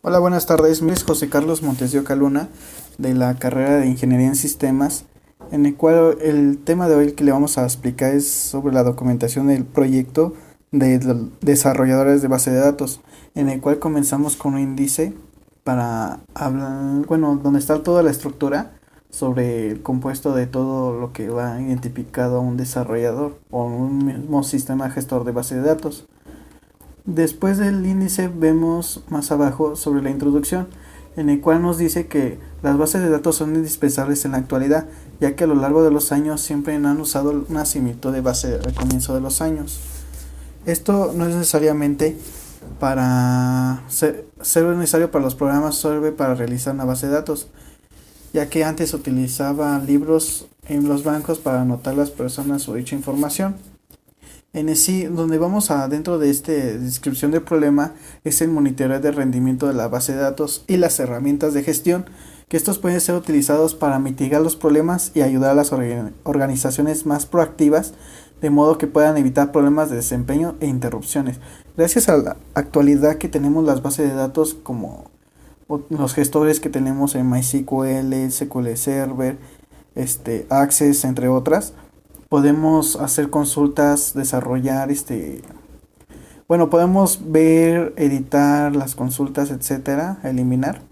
Hola, buenas tardes. Mi nombre es José Carlos Montes de Oca Luna, de la carrera de Ingeniería en Sistemas, en el cual el tema de hoy que le vamos a explicar es sobre la documentación del proyecto de desarrolladores de base de datos, en el cual comenzamos con un índice para hablar, bueno, donde está toda la estructura sobre el compuesto de todo lo que va identificado a un desarrollador o un mismo sistema gestor de base de datos. Después del índice vemos más abajo sobre la introducción, en el cual nos dice que las bases de datos son indispensables en la actualidad, ya que a lo largo de los años siempre han usado una similitud de base al comienzo de los años. Esto no es necesariamente para ser necesario para los programas, sirve para realizar una base de datos, ya que antes utilizaba libros en los bancos para anotar las personas o dicha información. En sí, donde vamos a dentro de esta descripción del problema es el monitoreo de rendimiento de la base de datos y las herramientas de gestión, que estos pueden ser utilizados para mitigar los problemas y ayudar a las organizaciones más proactivas, de modo que puedan evitar problemas de desempeño e interrupciones. Gracias a la actualidad que tenemos las bases de datos como los gestores que tenemos en MySQL, SQL Server, Access, entre otras, podemos hacer consultas, desarrollar bueno, podemos ver, editar las consultas, etcétera, eliminar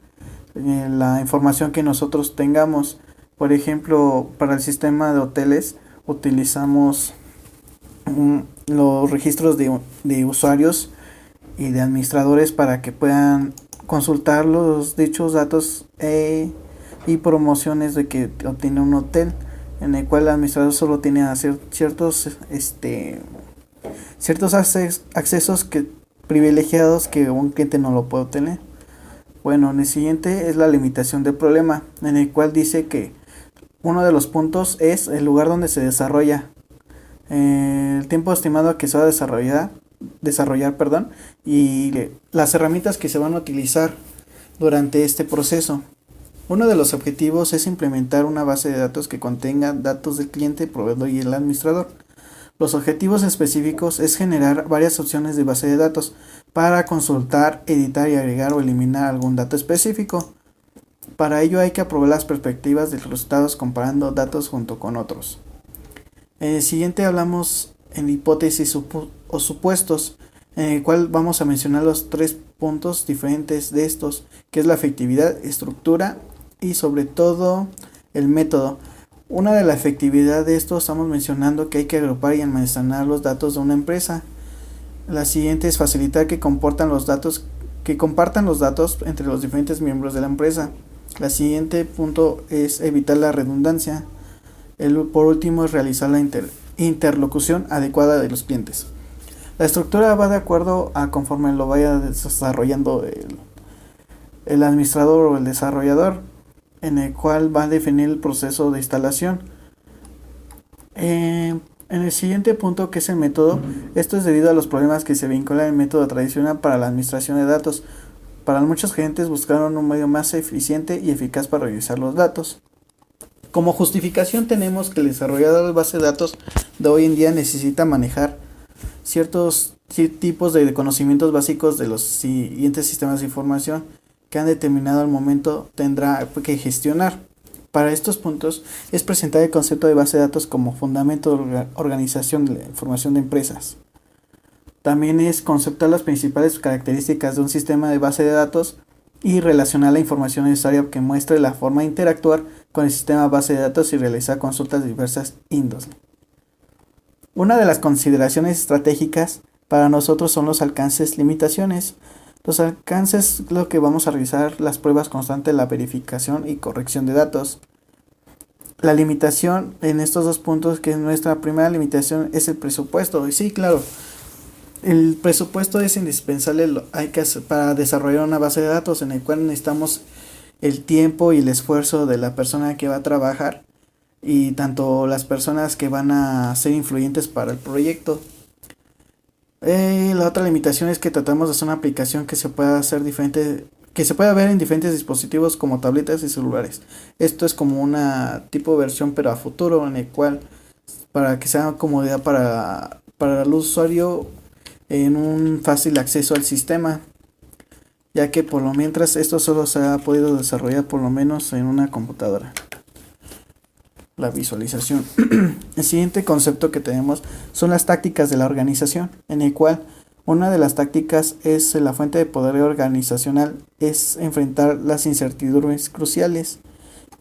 la información que nosotros tengamos. Por ejemplo, para el sistema de hoteles utilizamos los registros de usuarios y de administradores para que puedan consultar los dichos datos y promociones de que obtiene un hotel, en el cual el administrador solo tiene a hacer ciertos accesos privilegiados que un cliente no lo puede obtener. Bueno, en el siguiente es la limitación del problema, en el cual dice que uno de los puntos es el lugar donde se desarrolla, el tiempo estimado que se va a desarrollar, perdón, y las herramientas que se van a utilizar durante este proceso. Uno de los objetivos es implementar una base de datos que contenga datos del cliente, proveedor y el administrador. Los objetivos específicos es generar varias opciones de base de datos para consultar, editar y agregar o eliminar algún dato específico. Para ello hay que aprobar las perspectivas de los resultados comparando datos junto con otros. En el siguiente hablamos en hipótesis o supuestos, en el cual vamos a mencionar los tres puntos diferentes de estos, que es la efectividad, estructura y sobre todo el método. Una de la efectividad de esto estamos mencionando que hay que agrupar y almacenar los datos de una empresa. La siguiente es facilitar que compartan los datos entre los diferentes miembros de la empresa. La siguiente punto es evitar la redundancia. Por último es realizar la interlocución adecuada de los clientes. La estructura va de acuerdo a conforme lo vaya desarrollando el administrador o el desarrollador, en el cual va a definir el proceso de instalación. En el siguiente punto, que es el método, esto es debido a los problemas que se vinculan al método tradicional para la administración de datos. Para muchos clientes buscaron un medio más eficiente y eficaz para revisar los datos. Como justificación tenemos que el desarrollador de base de datos de hoy en día necesita manejar ciertos tipos de conocimientos básicos de los siguientes sistemas de información que han determinado al momento tendrá que gestionar. Para estos puntos es presentar el concepto de base de datos como fundamento de organización de la información de empresas. También es conceptuar las principales características de un sistema de base de datos y relacionar la información necesaria que muestre la forma de interactuar con el sistema base de datos y realizar consultas de diversas índoles. Una de las consideraciones estratégicas para nosotros son los alcances, limitaciones. Los alcances es lo que vamos a revisar, las pruebas constantes, la verificación y corrección de datos. La limitación en estos dos puntos, que es nuestra primera limitación, es el presupuesto. Y sí, claro, el presupuesto es indispensable para desarrollar una base de datos en el cual necesitamos el tiempo y el esfuerzo de la persona que va a trabajar y tanto las personas que van a ser influyentes para el proyecto. La otra limitación es que tratamos de hacer una aplicación que se pueda ver en diferentes dispositivos como tabletas y celulares. Esto es como una tipo versión pero a futuro, en el cual para que sea comodidad para el usuario en un fácil acceso al sistema. ya que por lo mientras esto solo se ha podido desarrollar por lo menos en una computadora. La visualización. El siguiente concepto que tenemos son las tácticas de la organización, en el cual una de las tácticas es la fuente de poder organizacional, es enfrentar las incertidumbres cruciales,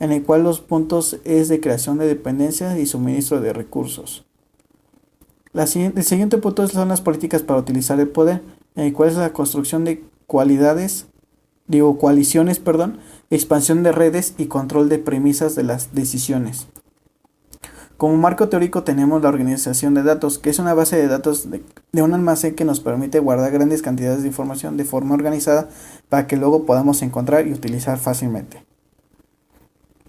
en el cual los puntos es de creación de dependencias y suministro de recursos. El siguiente punto son las políticas para utilizar el poder, en el cual es la construcción de coaliciones, expansión de redes y control de premisas de las decisiones. Como marco teórico tenemos la organización de datos, que es una base de datos de un almacén que nos permite guardar grandes cantidades de información de forma organizada para que luego podamos encontrar y utilizar fácilmente.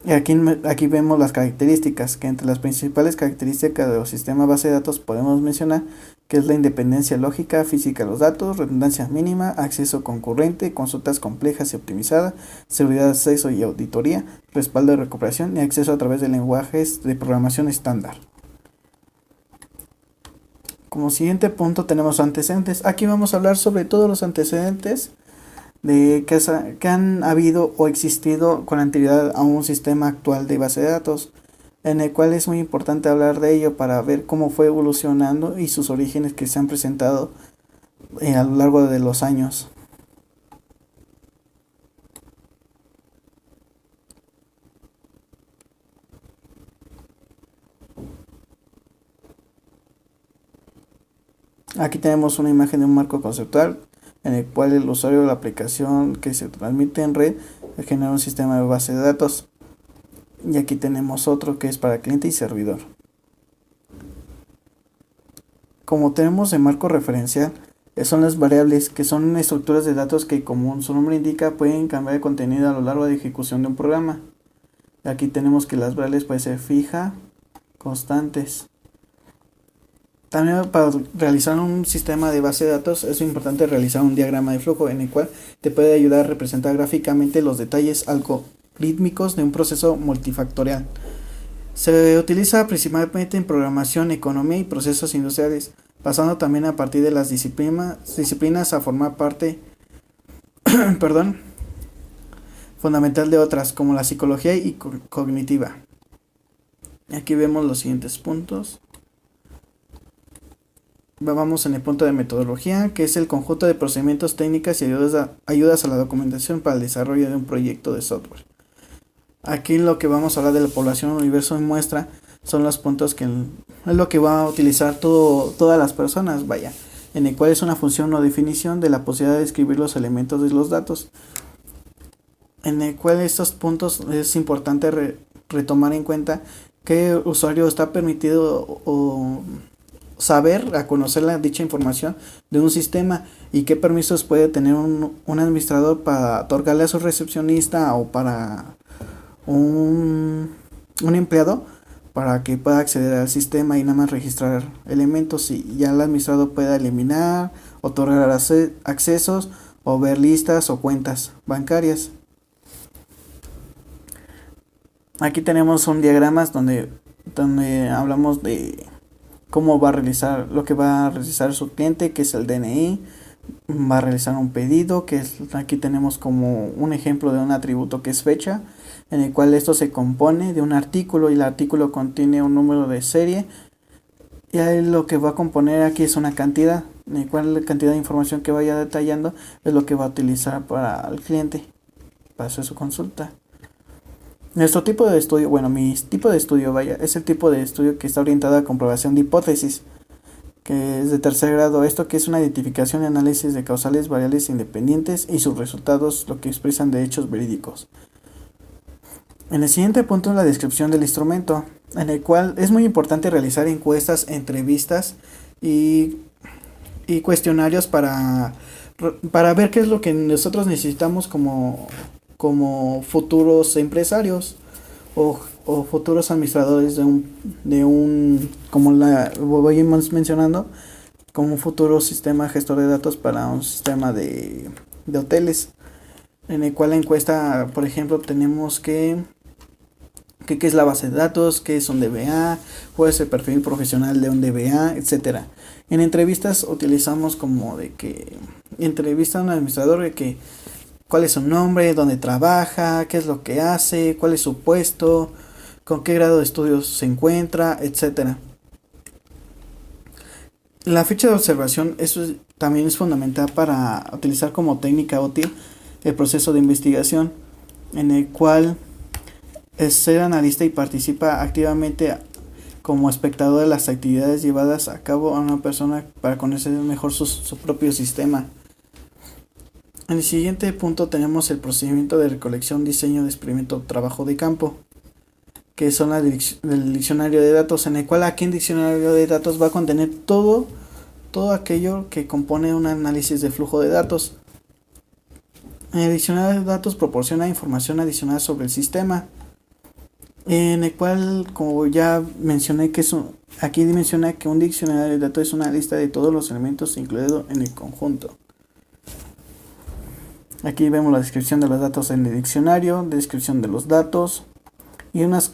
Y aquí vemos las características, que entre las principales características de los sistemas base de datos podemos mencionar que es la independencia lógica, física de los datos, redundancia mínima, acceso concurrente, consultas complejas y optimizadas, seguridad de acceso y auditoría, respaldo de recuperación y acceso a través de lenguajes de programación estándar. Como siguiente punto tenemos antecedentes. Aquí vamos a hablar sobre todos los antecedentes de que han habido o existido con anterioridad a un sistema actual de base de datos, en el cual es muy importante hablar de ello para ver cómo fue evolucionando y sus orígenes que se han presentado a lo largo de los años. Aquí tenemos una imagen de un marco conceptual en el cual el usuario de la aplicación que se transmite en red genera un sistema de base de datos. Y aquí tenemos otro que es para cliente y servidor. Como tenemos el marco referencial, son las variables, que son estructuras de datos que, como su nombre indica, pueden cambiar de contenido a lo largo de ejecución de un programa. Aquí tenemos que las variables pueden ser fija, constantes. También para realizar un sistema de base de datos es importante realizar un diagrama de flujo en el cual te puede ayudar a representar gráficamente los detalles algorítmicos de un proceso multifactorial. Se utiliza principalmente en programación, economía y procesos industriales, pasando también a partir de las disciplinas a formar parte fundamental de otras como la psicología y cognitiva. Aquí vemos los siguientes puntos. Vamos en el punto de metodología, que es el conjunto de procedimientos, técnicas y ayudas a la documentación para el desarrollo de un proyecto de software. Aquí lo que vamos a hablar de la población, universo y muestra son los puntos que es lo que va a utilizar todas las personas, en el cual es una función o definición de la posibilidad de escribir los elementos de los datos, en el cual estos puntos es importante retomar en cuenta que el usuario está permitido o saber a conocer dicha información de un sistema y qué permisos puede tener un administrador para otorgarle a su recepcionista o para un empleado para que pueda acceder al sistema y nada más registrar elementos, y ya el administrador pueda eliminar, otorgar accesos o ver listas o cuentas bancarias. Aquí tenemos un diagrama donde hablamos de cómo va a realizar lo que va a realizar su cliente, que es el DNI. Va a realizar un pedido, aquí tenemos como un ejemplo de un atributo que es fecha, en el cual esto se compone de un artículo y el artículo contiene un número de serie, y ahí lo que va a componer aquí es una cantidad, en el cual la cantidad de información que vaya detallando es lo que va a utilizar para el cliente para hacer su consulta. Nuestro tipo de estudio, mi tipo de estudio es el tipo de estudio que está orientado a comprobación de hipótesis, que es de tercer grado. Esto que es una identificación y análisis de causales variables independientes y sus resultados, lo que expresan de hechos verídicos. En el siguiente punto, la descripción del instrumento, en el cual es muy importante realizar encuestas, entrevistas y cuestionarios para ver qué es lo que nosotros necesitamos como futuros empresarios o futuros administradores de un como voy mencionando, como un futuro sistema gestor de datos para un sistema de hoteles, en el cual la encuesta, por ejemplo, tenemos qué es la base de datos, qué es un DBA, cuál es el perfil profesional de un DBA, etcétera. En entrevistas utilizamos como de que entrevista a un administrador de que cuál es su nombre, dónde trabaja, qué es lo que hace, cuál es su puesto, con qué grado de estudios se encuentra, etcétera. La fecha de observación, también es fundamental para utilizar como técnica útil el proceso de investigación, en el cual es ser analista y participa activamente como espectador de las actividades llevadas a cabo a una persona para conocer mejor su propio sistema. En el siguiente punto tenemos el procedimiento de recolección, diseño de experimento, trabajo de campo, que son el diccionario de datos, en el cual aquí en diccionario de datos va a contener todo aquello que compone un análisis de flujo de datos. El diccionario de datos proporciona información adicional sobre el sistema, en el cual, como ya mencioné, aquí menciona que un diccionario de datos es una lista de todos los elementos incluidos en el conjunto. Aquí vemos la descripción de los datos en el diccionario, descripción de los datos y unas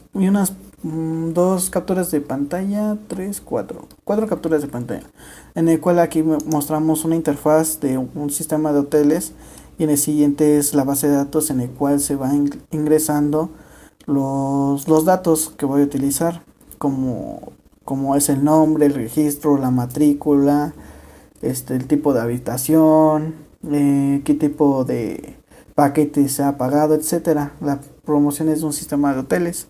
dos capturas de pantalla, cuatro capturas de pantalla, en el cual aquí mostramos una interfaz de un sistema de hoteles, y en el siguiente es la base de datos en el cual se va ingresando los datos que voy a utilizar, como es el nombre, el registro, la matrícula, el tipo de habitación, qué tipo de paquete se ha pagado, etcétera. La promoción es de un sistema de hoteles.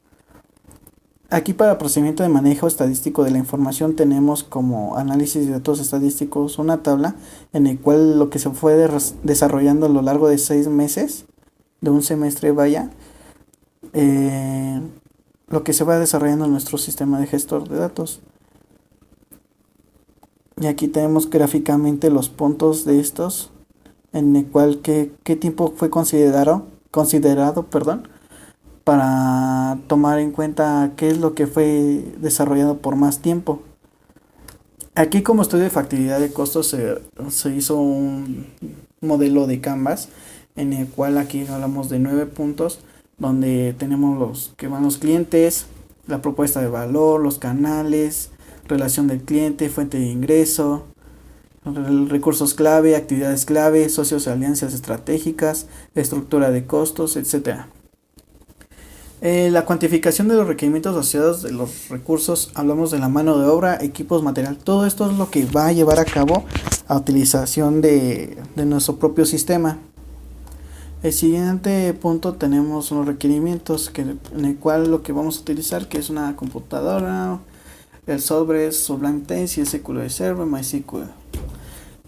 Aquí, para procedimiento de manejo estadístico de la información, tenemos como análisis de datos estadísticos una tabla en el cual lo que se fue desarrollando a lo largo de 6 meses, de un semestre vaya, lo que se va desarrollando en nuestro sistema de gestor de datos. Y aquí tenemos gráficamente los puntos de estos, en el cual qué tiempo fue considerado, para tomar en cuenta qué es lo que fue desarrollado por más tiempo. Aquí, como estudio de factibilidad de costos, se hizo un modelo de Canvas, en el cual aquí hablamos de 9 puntos, donde tenemos los que van los clientes, la propuesta de valor, los canales, relación del cliente, fuente de ingreso, recursos clave, actividades clave, socios y alianzas estratégicas, estructura de costos, etc. La cuantificación de los requerimientos asociados de los recursos, hablamos de la mano de obra, equipos, material. Todo esto es lo que va a llevar a cabo a utilización de nuestro propio sistema. El siguiente punto tenemos los requerimientos, en el cual lo que vamos a utilizar, que es una computadora, el software es Sublime Text y SQL Server, MySQL,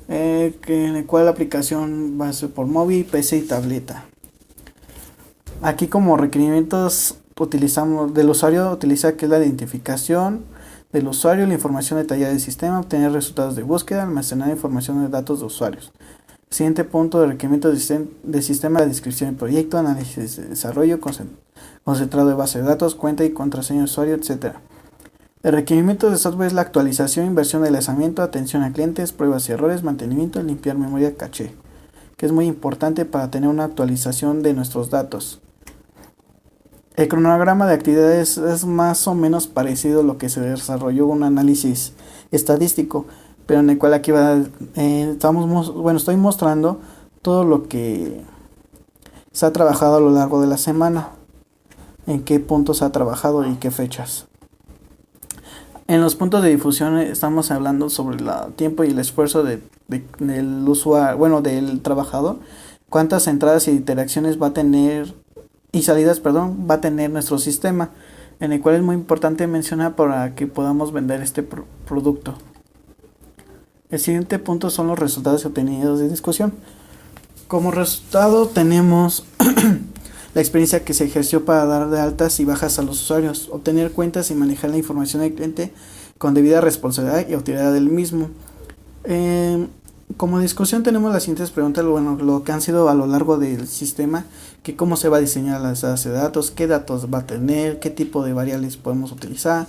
en el cual la aplicación va a ser por móvil, PC y tableta. Aquí, como requerimientos, utilizamos del usuario, utiliza que es la identificación del usuario, la información detallada del sistema, obtener resultados de búsqueda, almacenar información de datos de usuarios. Siguiente punto de requerimientos de sistema: de descripción del proyecto, análisis de desarrollo, concentrado de base de datos, cuenta y contraseña de usuario, etc. El requerimiento de software es la actualización, inversión de lanzamiento, atención a clientes, pruebas y errores, mantenimiento y limpiar memoria caché, que es muy importante para tener una actualización de nuestros datos. El cronograma de actividades es más o menos parecido a lo que se desarrolló un análisis estadístico, pero en el cual aquí estoy mostrando todo lo que se ha trabajado a lo largo de la semana, en qué puntos se ha trabajado y qué fechas. En los puntos de difusión estamos hablando sobre el tiempo y el esfuerzo del usuario, del trabajador, cuántas entradas y interacciones va a tener y salidas, va a tener nuestro sistema, en el cual es muy importante mencionar para que podamos vender este producto. El siguiente punto son los resultados obtenidos de discusión. Como resultado tenemos la experiencia que se ejerció para dar de altas y bajas a los usuarios, obtener cuentas y manejar la información del cliente con debida responsabilidad y autoridad del mismo. Como discusión tenemos las siguientes preguntas, lo que han sido a lo largo del sistema, que cómo se va a diseñar la base de datos, qué datos va a tener, qué tipo de variables podemos utilizar,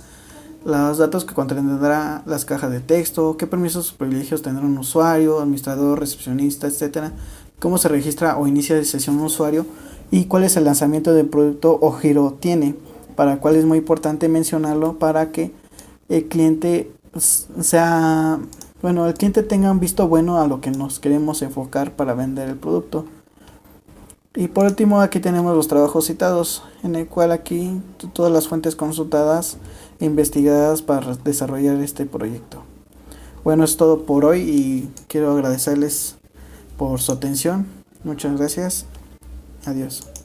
los datos que contendrá las cajas de texto, qué permisos o privilegios tendrá un usuario, administrador, recepcionista, etcétera, cómo se registra o inicia de sesión un usuario y cuál es el lanzamiento del producto o giro tiene, para el cual es muy importante mencionarlo para que el cliente el cliente tenga un visto bueno a lo que nos queremos enfocar para vender el producto. Y por último, aquí tenemos los trabajos citados, en el cual aquí todas las fuentes consultadas e investigadas para desarrollar este proyecto. Bueno, es todo por hoy y quiero agradecerles por su atención. Muchas gracias. Adiós.